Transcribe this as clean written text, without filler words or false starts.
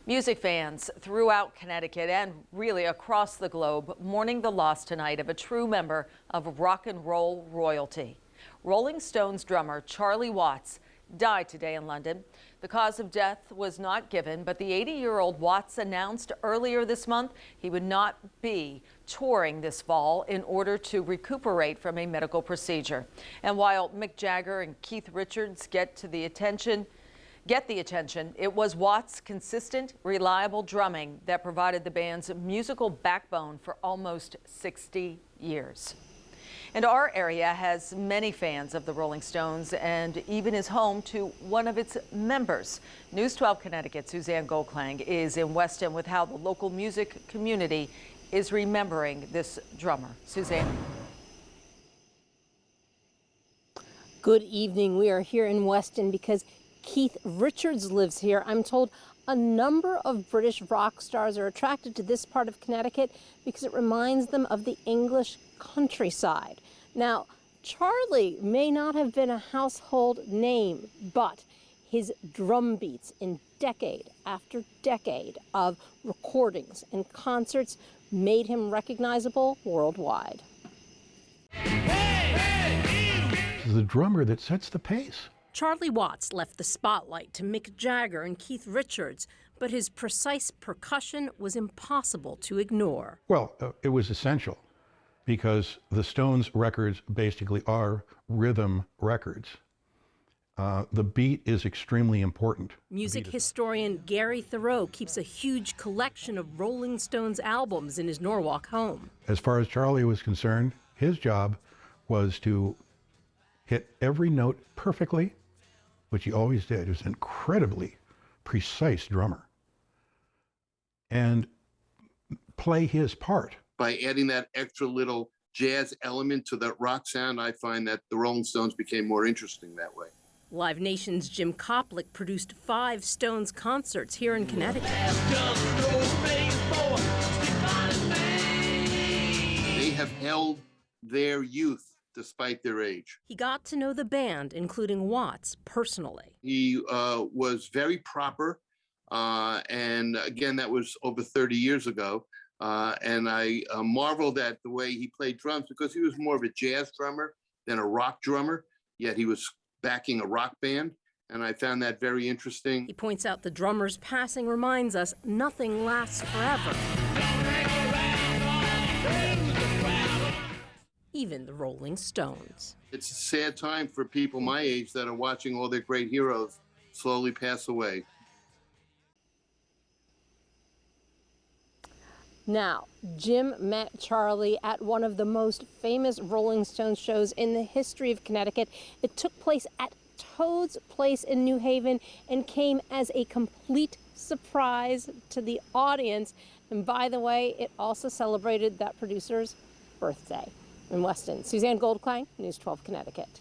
Music fans throughout Connecticut and really across the globe mourning the loss tonight of a true member of rock and roll royalty. Rolling Stones drummer Charlie Watts died today in London. The cause of death was not given, but the 80-year-old Watts announced earlier this month he would not be touring this fall in order to recuperate from a medical procedure. And while Mick Jagger and Keith Richards get the attention, it was Watts' consistent, reliable drumming that provided the band's musical backbone for almost 60 years. And our area has many fans of the Rolling Stones and even is home to one of its members. News 12 Connecticut Suzanne Goldklang is in Weston with how the local music community is remembering this drummer. Suzanne. Good evening. We are here in Weston because Keith Richards lives here. I'm told a number of British rock stars are attracted to this part of Connecticut because it reminds them of the English countryside. Now, Charlie may not have been a household name, but his drum beats in decade after decade of recordings and concerts made him recognizable worldwide. The drummer that sets the pace. Charlie Watts left the spotlight to Mick Jagger and Keith Richards, but his precise percussion was impossible to ignore. Well, it was essential because the Stones records basically are rhythm records. The beat is extremely important. Music historian Gary Thoreau keeps a huge collection of Rolling Stones albums in his Norwalk home. As far as Charlie was concerned, his job was to hit every note perfectly, which he always did. He was an incredibly precise drummer, and play his part. By adding that extra little jazz element to that rock sound, I find that the Rolling Stones became more interesting that way. Live Nation's Jim Koplick produced 5 Stones concerts here in Connecticut. They have held their youth despite their age. He got to know the band, including Watts, personally. He was very proper, and again, that was over 30 years ago. And I marveled at the way he played drums because he was more of a jazz drummer than a rock drummer, yet he was backing a rock band, and I found that very interesting. He points out the drummer's passing reminds us nothing lasts forever. Even the Rolling Stones. It's a sad time for people my age that are watching all their great heroes slowly pass away. Now, Jim met Charlie at one of the most famous Rolling Stones shows in the history of Connecticut. It took place at Toad's Place in New Haven and came as a complete surprise to the audience. And by the way, it also celebrated that producer's birthday. In Weston, Suzanne Goldklang, News 12 Connecticut.